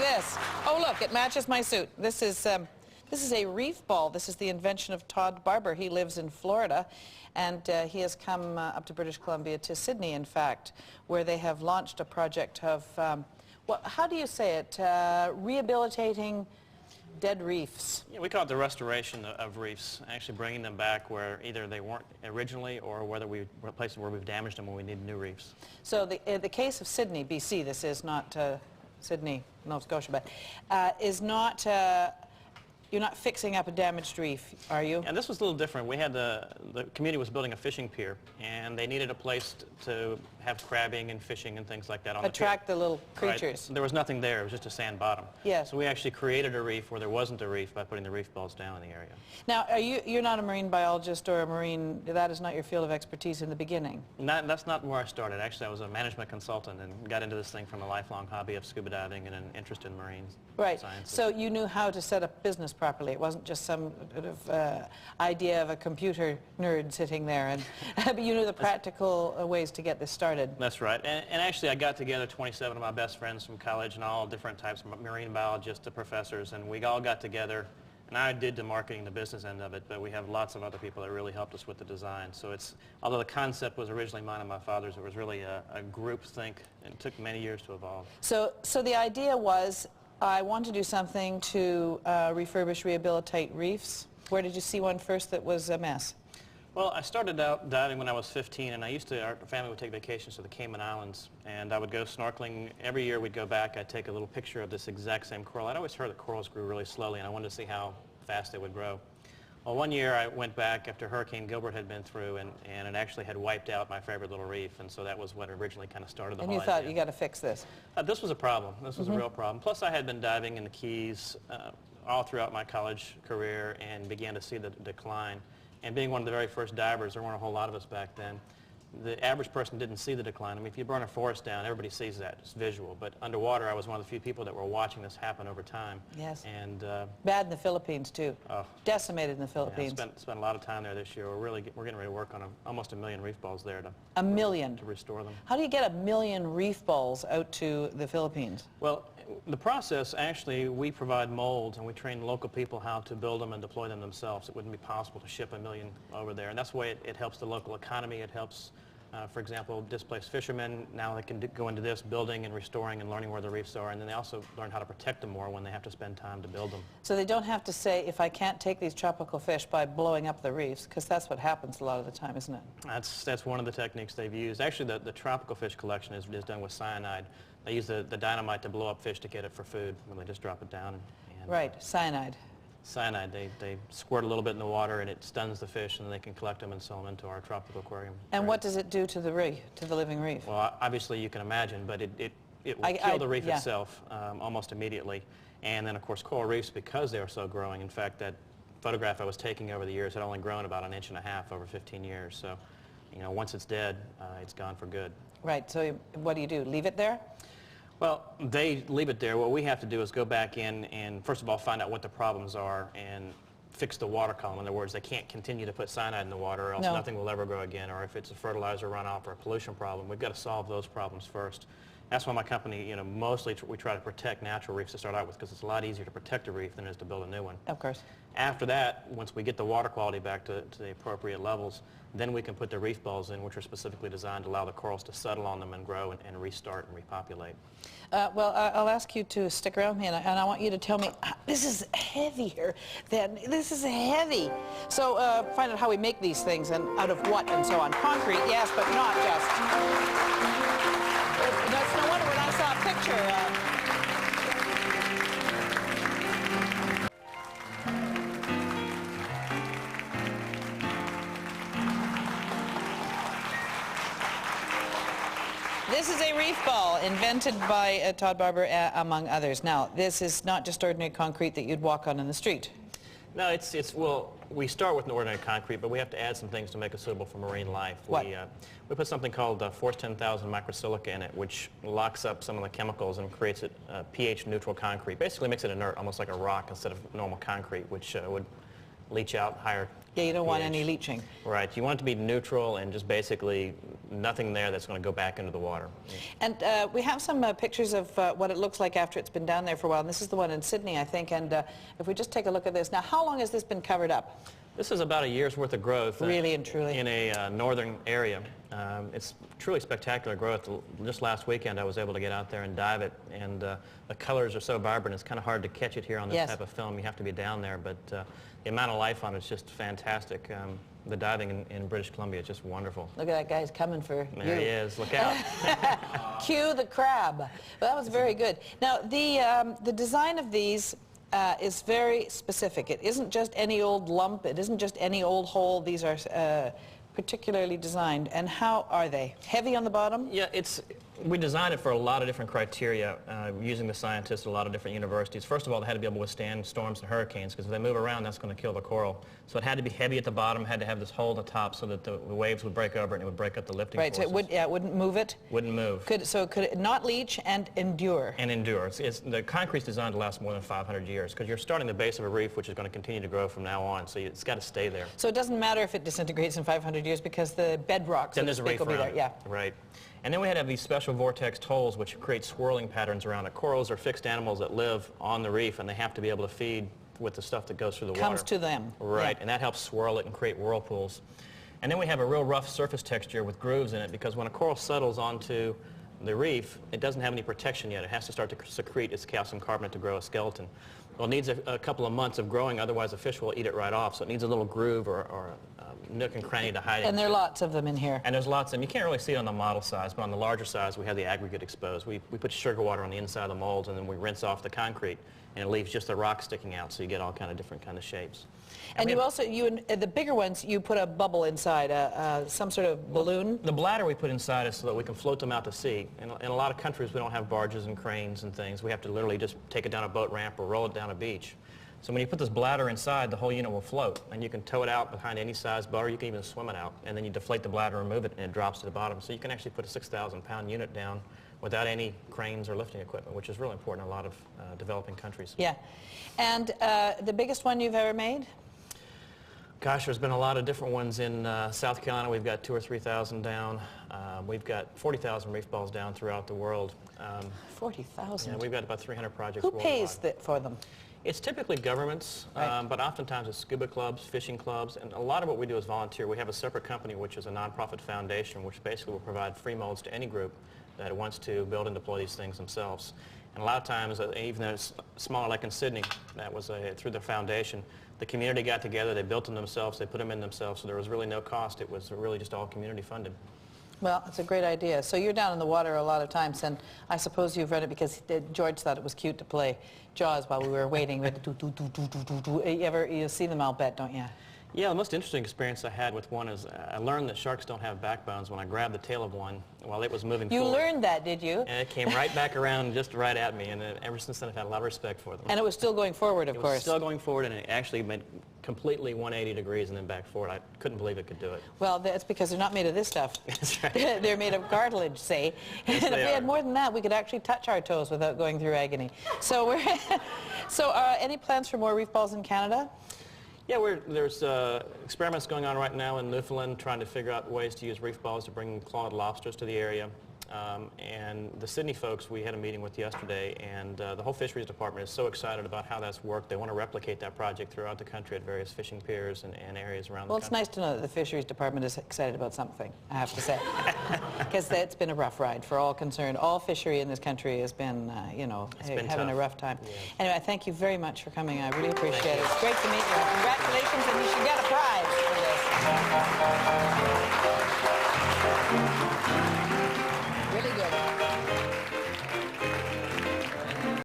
this? Oh, look, it matches my suit. This is a reef ball. This is the invention of Todd Barber. He lives in Florida, and he has come up to British Columbia, to Sidney, in fact, where they have launched a project of, well, how do you say it, rehabilitating dead reefs. Yeah, we call it the restoration of reefs, actually bringing them back where either they weren't originally or whether we places where we've damaged them when we need new reefs. So the case of Sidney, BC, this is not Sidney, Nova Scotia, but is not, you're not fixing up a damaged reef, are you? And this was a little different. We had the community was building a fishing pier, and they needed a place to have crabbing and fishing and things like that on Attract the pier. the little creatures. Right. There was nothing there. It was just a sand bottom. Yes. So we actually created a reef where there wasn't a reef by putting the reef balls down in the area. Now, you're not a marine biologist or a marine, that is not your field of expertise in the beginning? That's not where I started. Actually, I was a management consultant and got into this thing from a lifelong hobby of scuba diving and an interest in marine sciences. So you knew how to set up business properly. It wasn't just some sort of idea of a computer nerd sitting there, and but you knew the practical ways to get this started. That's right. And actually, I got together 27 of my best friends from college and all different types of marine biologists to professors, and we all got together. And I did the marketing, the business end of it, but we have lots of other people that really helped us with the design. So it's, although the concept was originally mine and my father's, it was really a group think, and it took many years to evolve. So the idea was, I want to do something to refurbish, rehabilitate reefs. Where did you see one first that was a mess? Well, I started out diving when I was 15, and our family would take vacations to the Cayman Islands, and I would go snorkeling. Every year we'd go back, I'd take a little picture of this exact same coral. I'd always heard that corals grew really slowly, and I wanted to see how fast they would grow. Well, one year I went back after Hurricane Gilbert had been through, and it actually had wiped out my favorite little reef, and so that was what originally kind of started the whole idea. And you thought, you got to fix this? This was a problem. This was a real problem. Plus, I had been diving in the Keys all throughout my college career and began to see the decline. And being one of the very first divers, there weren't a whole lot of us back then, the average person didn't see the decline. I mean, if you burn a forest down, everybody sees that. It's visual. But underwater, I was one of the few people that were watching this happen over time. Yes. And bad in the Philippines, too. Oh, decimated in the Philippines. Yeah, spent a lot of time there this year. We're getting ready to work on almost 1 million reef balls there to restore them. How do you get 1 million reef balls out to the Philippines? Well, the process, actually, we provide molds, and we train local people how to build them and deploy them themselves. It wouldn't be possible to ship 1 million over there, and that's the way it helps the local economy. It helps, for example, displaced fishermen. Now they can go into this, building and restoring and learning where the reefs are, and then they also learn how to protect them more when they have to spend time to build them. So they don't have to say, if I can't take these tropical fish by blowing up the reefs, because that's what happens a lot of the time, isn't it? That's one of the techniques they've used. Actually, the tropical fish collection is done with cyanide. They use the dynamite to blow up fish to get it for food when they just drop it down. Right, cyanide. Cyanide, they squirt a little bit in the water and it stuns the fish, and then they can collect them and sell them into our tropical aquarium. And what does it do to the reef, to the living reef? Well, obviously you can imagine, but it will kill the reef itself almost immediately. And then, of course, coral reefs, because they are so growing. In fact, that photograph I was taking over the years had only grown about 1.5 inches over 15 years. So, you know, once it's dead, it's gone for good. Right, so what do? Leave it there? Well, they leave it there. What we have to do is go back in and, first of all, find out what the problems are and fix the water column. In other words, they can't continue to put cyanide in the water, or else nothing will ever grow again. Or if it's a fertilizer runoff or a pollution problem, we've got to solve those problems first. That's why my company, you know, mostly we try to protect natural reefs to start out with, because it's a lot easier to protect a reef than it is to build a new one. Of course. After that, once we get the water quality back to the appropriate levels, then we can put the reef balls in, which are specifically designed to allow the corals to settle on them and grow and restart and repopulate. Well, I'll ask you to stick around with me, and I want you to tell me, this is heavier than, this is heavy. So find out how we make these things and out of what and so on. Concrete, yes, but not just. That's no wonder when I saw a picture. This is a reef ball invented by Todd Barber, among others. Now, this is not just ordinary concrete that you'd walk on in the street. No, well, we start with an ordinary concrete, but we have to add some things to make it suitable for marine life. What? We put something called Force 10,000 microsilica in it, which locks up some of the chemicals and creates it pH-neutral concrete. Basically makes it inert, almost like a rock instead of normal concrete, which would leach out higher Yeah, you don't want any leaching. Right. You want it to be neutral and just basically nothing there that's going to go back into the water. And we have some pictures of what it looks like after it's been down there for a while. And this is the one in Sydney, I think. And if we just take a look at this. Now, how long has this been covered up? This is about a year's worth of growth. Really and truly. In a northern area. It's truly spectacular growth. Just last weekend I was able to get out there and dive it, and the colors are so vibrant it's kind of hard to catch it here on this type of film. You have to be down there, but the amount of life on it is just fantastic. The diving in British Columbia is just wonderful. Look at that guy, he's coming for you. There he is, look out. Cue the crab. Well, that was very good. Now, the design of these is very specific. It isn't just any old lump, it isn't just any old hole. These are particularly designed. And how are they? Heavy on the bottom? Yeah, we designed it for a lot of different criteria, using the scientists at a lot of different universities. First of all, they had to be able to withstand storms and hurricanes, because if they move around, that's going to kill the coral. So it had to be heavy at the bottom, had to have this hole at the top so that the waves would break over it and it would break up the lifting forces. Right, so it wouldn't move it? Wouldn't move. So could it not leach and endure? And endure. The concrete's designed to last more than 500 years, because you're starting the base of a reef which is going to continue to grow from now on, so it's got to stay there. So it doesn't matter if it disintegrates in 500 years because the bedrock, so to speak, will be there. Yeah. Right. And then we had to have these special vortex holes which create swirling patterns around it. Corals are fixed animals that live on the reef, and they have to be able to feed with the stuff that goes through the water. Comes to them. Right, and that helps swirl it and create whirlpools. And then we have a real rough surface texture with grooves in it, because when a coral settles onto the reef, it doesn't have any protection yet. It has to start to secrete its calcium carbonate to grow a skeleton. Well, it needs a couple of months of growing, otherwise the fish will eat it right off. So it needs a little groove or nook and cranny to hide it. And there are lots of them in here. And there's lots of them. You can't really see it on the model size, but on the larger size we have the aggregate exposed. We put sugar water on the inside of the molds, and then we rinse off the concrete, and it leaves just the rock sticking out, so you get all kind of different kind of shapes. And you also, the bigger ones, you put a bubble inside, some sort of balloon? The bladder we put inside is so that we can float them out to sea. In a lot of countries we don't have barges and cranes and things. We have to literally just take it down a boat ramp or roll it down a beach. So when you put this bladder inside, the whole unit will float, and you can tow it out behind any size boat, or you can even swim it out, and then you deflate the bladder, remove it, and it drops to the bottom. So you can actually put a 6,000-pound unit down without any cranes or lifting equipment, which is really important in a lot of developing countries. Yeah. And the biggest one you've ever made? Gosh, there's been a lot of different ones in South Carolina. We've got 2,000 or 3,000 down. We've got 40,000 reef balls down throughout the world. 40,000? Yeah, we've got about 300 projects Who worldwide. pays for them? It's typically governments, Right. but oftentimes it's scuba clubs, fishing clubs, and a lot of what we do is volunteer. We have a separate company which is a nonprofit foundation which basically will provide free molds to any group that wants to build and deploy these things themselves. And a lot of times, even though it's smaller, like in Sidney, that was through the foundation, the community got together, they built them themselves, they put them in themselves, so there was really no cost. It was really just all community funded. Well, it's a great idea. So you're down in the water a lot of times, and I suppose you've read it because George thought it was cute to play Jaws while we were waiting. You see them, I'll bet, don't you? Yeah, the most interesting experience I had with one is I learned that sharks don't have backbones when I grabbed the tail of one while it was moving forward. You learned that, did you? And it came right back around just right at me, and ever since then I've had a lot of respect for them. And it was still going forward, of course. It was still going forward, and it actually went completely 180 degrees and then back forward. I couldn't believe it could do it. Well, that's because they're not made of this stuff. That's right. They're made of cartilage, say. Yes, and if they we had are. more than that, we could actually touch our toes without going through agony. So any plans for more reef balls in Canada? Yeah, there's experiments going on right now in Newfoundland trying to figure out ways to use reef balls to bring clawed lobsters to the area. And the Sidney folks we had a meeting with yesterday, and the whole fisheries department is so excited about how that's worked. They want to replicate that project throughout the country at various fishing piers and areas around the country. Well, it's nice to know that the fisheries department is excited about something, I have to say. Because it's been a rough ride for all concerned. All fishery in this country has been, having tough. a rough time. Yeah. Anyway, thank you very much for coming. I really appreciate it. It's great to meet you. Congratulations.